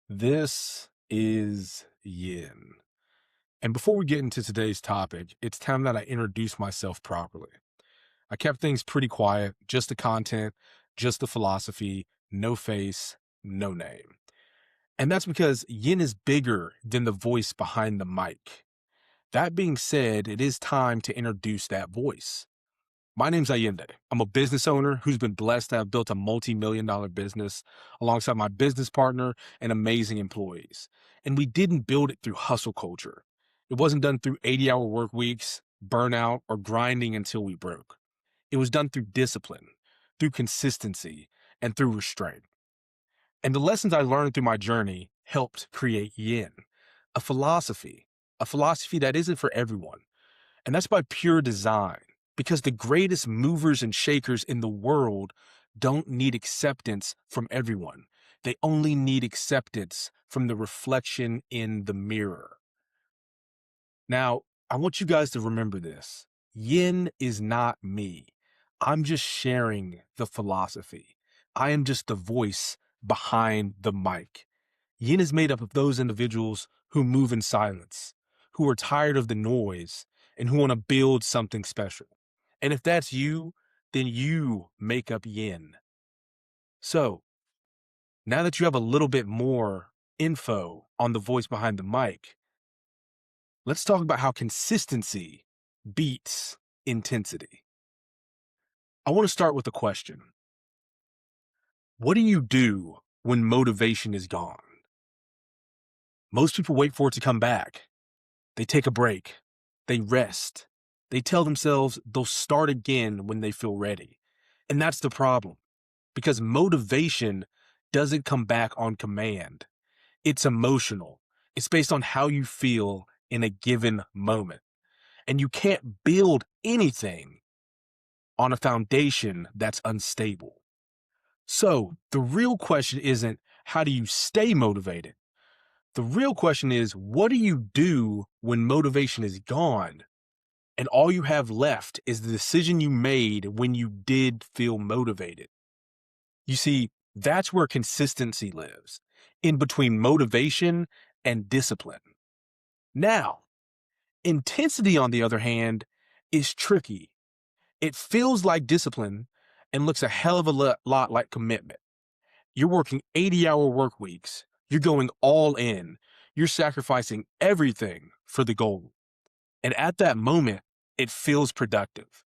This is yin. And before we get into today's topic, it's time that I introduce myself properly. I kept things pretty quiet, just the content, just the philosophy, no face, no name. And that's because yin is bigger than the voice behind the mic. That being said, it is time to introduce that voice. My name's Allende. I'm a business owner who's been blessed to have built a multi-million-dollar business alongside my business partner and amazing employees. And we didn't build it through hustle culture. It wasn't done through 80-hour work weeks, burnout, or grinding until we broke. It was done through discipline, through consistency, and through restraint. And the lessons I learned through my journey helped create yin, a philosophy that isn't for everyone, and that's by pure design, because the greatest movers and shakers in the world don't need acceptance from everyone. They only need acceptance from the reflection in the mirror. Now, I want you guys to remember this. Yin is not me. I'm just sharing the philosophy. I am just the voice behind the mic. Yin is made up of those individuals who move in silence, who are tired of the noise, and who want to build something special. And if that's you, then you make up yin. So now that you have a little bit more info on the voice behind the mic, let's talk about how consistency beats intensity. I want to start with a question. What do you do when motivation is gone? Most people wait for it to come back. They take a break. They rest. They tell themselves they'll start again when they feel ready. And that's the problem, because motivation doesn't come back on command. It's emotional. It's based on how you feel in a given moment. And you can't build anything on a foundation that's unstable. So the real question isn't how do you stay motivated? The real question is, what do you do when motivation is gone and all you have left is the decision you made when you did feel motivated? You see, that's where consistency lives, in between motivation and discipline. Now, intensity, on the other hand, is tricky. It feels like discipline and looks a hell of a lot like commitment. You're working 80-hour work weeks. You're going all in. You're sacrificing everything for the goal. And at that moment, it feels productive.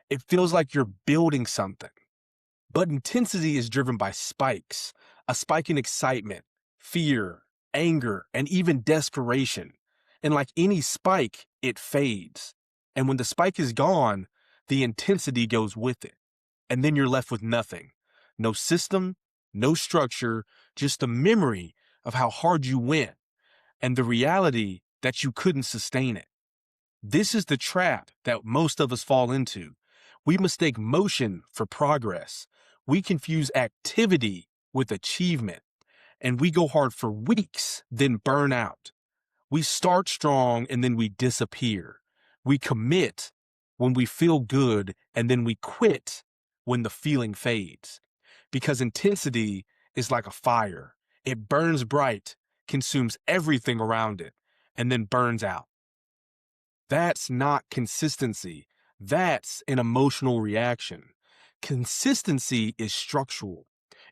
It feels like you're building something. But intensity is driven by spikes, a spike in excitement, fear, anger, and even desperation. And like any spike, it fades. And when the spike is gone, the intensity goes with it. And then you're left with nothing. No system, no structure, just the memory of how hard you went and the reality that you couldn't sustain it. This is the trap that most of us fall into. We mistake motion for progress. We confuse activity with achievement, and we go hard for weeks, then burn out. We start strong and then we disappear. We commit when we feel good and then we quit when the feeling fades. Because intensity is like a fire. It burns bright, consumes everything around it, and then burns out. That's not consistency. That's an emotional reaction. Consistency is structural.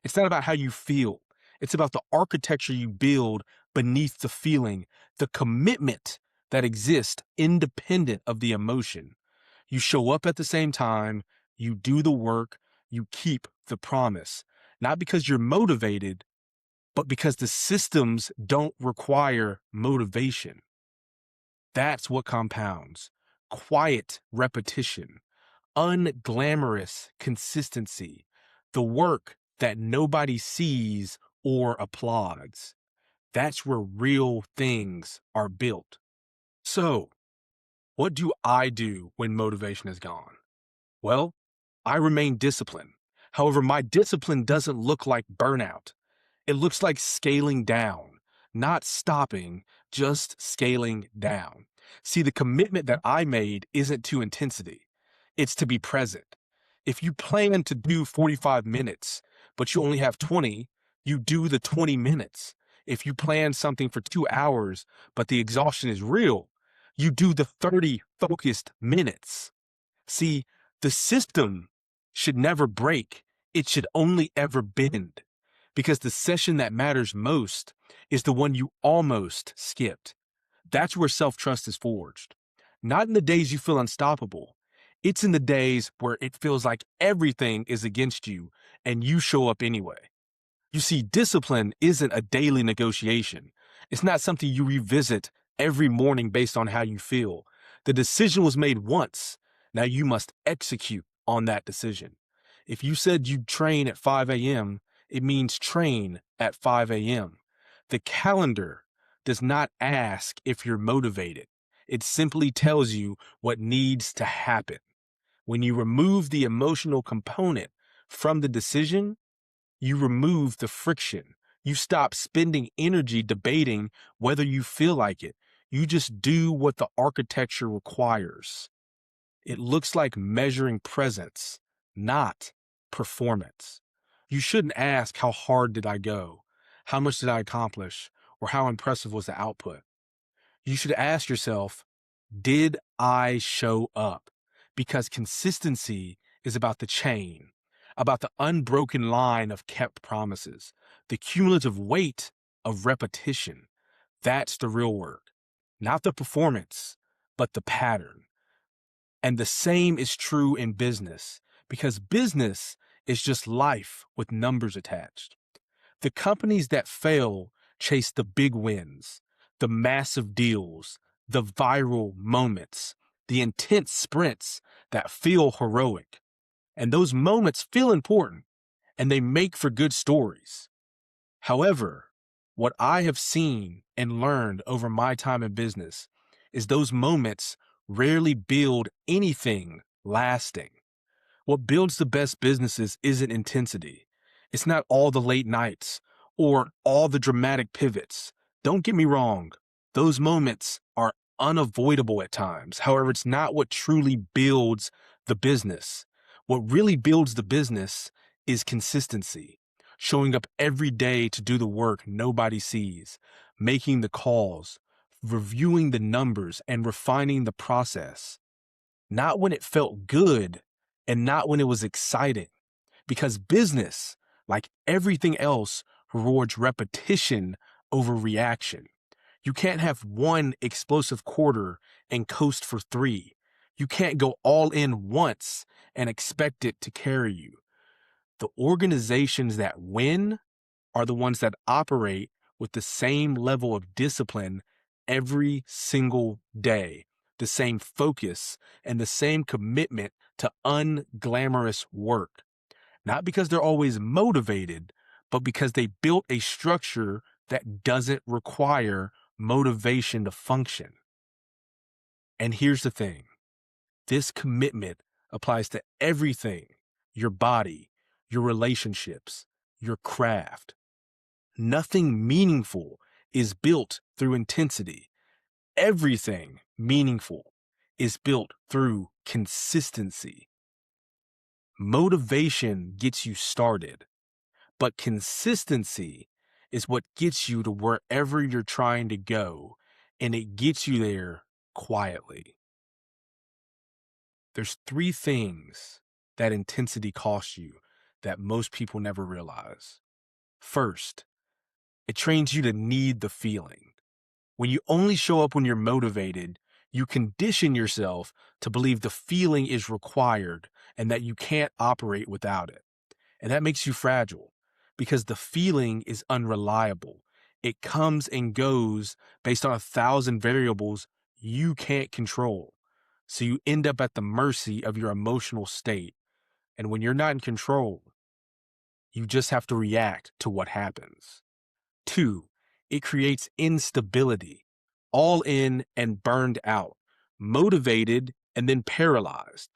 It's not about how you feel. It's about the architecture you build beneath the feeling, the commitment that exists independent of the emotion. You show up at the same time, you do the work, you keep the promise. Not because you're motivated, but because the systems don't require motivation. That's what compounds. Quiet repetition, unglamorous consistency, the work that nobody sees or applauds. That's where real things are built. So, what do I do when motivation is gone? Well, I remain disciplined. However, my discipline doesn't look like burnout. It looks like scaling down, not stopping, just scaling down. See, the commitment that I made isn't to intensity, it's to be present. If you plan to do 45 minutes, but you only have 20, you do the 20 minutes. If you plan something for 2 hours, but the exhaustion is real, you do the 30 focused minutes. See, the system should never break. It should only ever bend, because the session that matters most is the one you almost skipped. That's where self-trust is forged. Not in the days you feel unstoppable. It's in the days where it feels like everything is against you and you show up anyway. You see, discipline isn't a daily negotiation. It's not something you revisit every morning based on how you feel. The decision was made once. Now you must execute on that decision. If you said you'd train at 5 a.m., it means train at 5 a.m. The calendar does not ask if you're motivated. It simply tells you what needs to happen. When you remove the emotional component from the decision, you remove the friction. You stop spending energy debating whether you feel like it. You just do what the architecture requires. It looks like measuring presence, not performance. You shouldn't ask, how hard did I go? How much did I accomplish? Or how impressive was the output? You should ask yourself, did I show up? Because consistency is about the chain, about the unbroken line of kept promises, the cumulative weight of repetition. That's the real work, not the performance, but the pattern. And the same is true in business, because business is just life with numbers attached. The companies that fail chase the big wins, the massive deals, the viral moments, the intense sprints that feel heroic. And those moments feel important and they make for good stories. However, what I have seen and learned over my time in business is those moments rarely build anything lasting. What builds the best businesses isn't intensity. It's not all the late nights or all the dramatic pivots. Don't get me wrong, those moments are unavoidable at times. However, it's not what truly builds the business. What really builds the business is consistency, showing up every day to do the work nobody sees, making the calls, reviewing the numbers, and refining the process. Not when it felt good and not when it was exciting, because business, like everything else, rewards repetition over reaction. You can't have one explosive quarter and coast for three. You can't go all in once and expect it to carry you. The organizations that win are the ones that operate with the same level of discipline every single day, the same focus, and the same commitment to unglamorous work. Not because they're always motivated, but because they built a structure that doesn't require motivation to function. And here's the thing, this commitment applies to everything: your body, your relationships, your craft. Nothing meaningful is built through intensity. Everything meaningful is built through consistency. Motivation gets you started, but consistency is what gets you to wherever you're trying to go, and it gets you there quietly. There's three things that intensity costs you that most people never realize. First, it trains you to need the feeling. When you only show up when you're motivated, you condition yourself to believe the feeling is required and that you can't operate without it. And that makes you fragile because the feeling is unreliable. It comes and goes based on 1,000 variables you can't control. So you end up at the mercy of your emotional state. And when you're not in control, you just have to react to what happens. Two, it creates instability, all in and burned out, motivated and then paralyzed.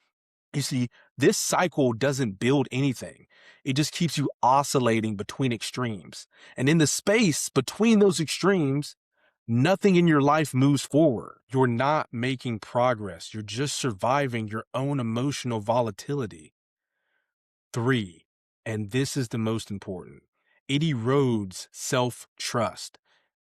You see, this cycle doesn't build anything. It just keeps you oscillating between extremes. And in the space between those extremes, nothing in your life moves forward. You're not making progress. You're just surviving your own emotional volatility. Three, and this is the most important, it erodes self-trust.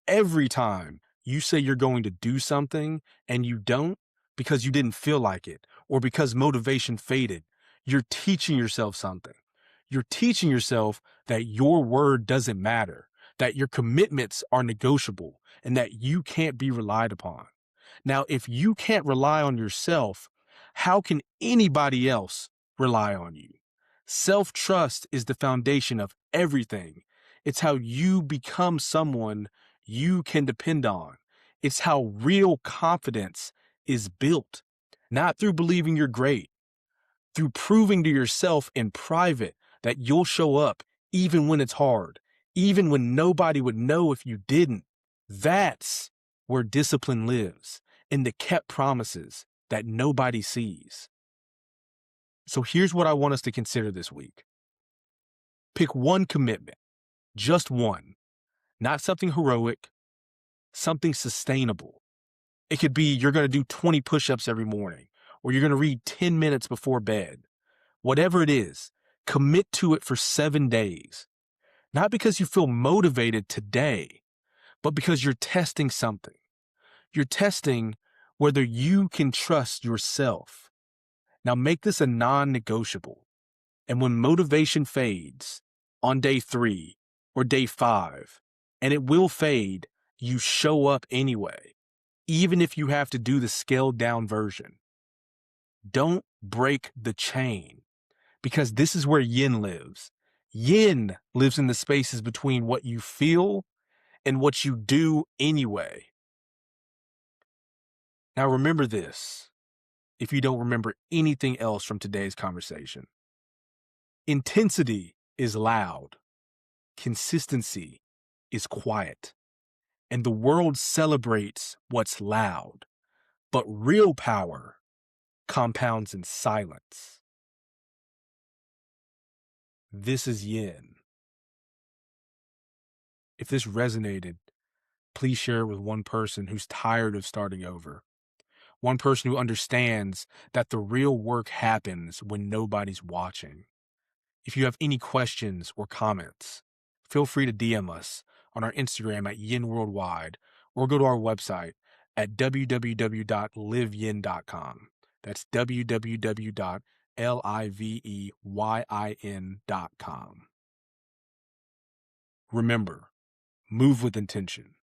Every time you say you're going to do something and you don't because you didn't feel like it or because motivation faded, you're teaching yourself something. You're teaching yourself that your word doesn't matter, that your commitments are negotiable, and that you can't be relied upon. Now, if you can't rely on yourself, how can anybody else rely on you? Self-trust is the foundation of everything. It's how you become someone you can depend on. It's how real confidence is built, not through believing you're great, through proving to yourself in private that you'll show up even when it's hard, even when nobody would know if you didn't. That's where discipline lives, in the kept promises that nobody sees. So here's what I want us to consider this week. Pick one commitment, just one, not something heroic, something sustainable. It could be you're going to do 20 push-ups every morning, or you're going to read 10 minutes before bed. Whatever it is, commit to it for 7 days. Not because you feel motivated today, but because you're testing something. You're testing whether you can trust yourself. Now make this a non-negotiable. And when motivation fades on day 3 or day 5, and it will fade, you show up anyway, even if you have to do the scaled down version. Don't break the chain, because this is where yin lives. Yin lives in the spaces between what you feel and what you do anyway. Now remember this, if you don't remember anything else from today's conversation. Intensity is loud. Consistency is quiet. And the world celebrates what's loud. But real power compounds in silence. This is yin. If this resonated, please share it with one person who's tired of starting over. One person who understands that the real work happens when nobody's watching. If you have any questions or comments, feel free to DM us on our Instagram at Yin Worldwide, or go to our website at www.liveyin.com. That's www.liveyin.com. Remember, move with intention.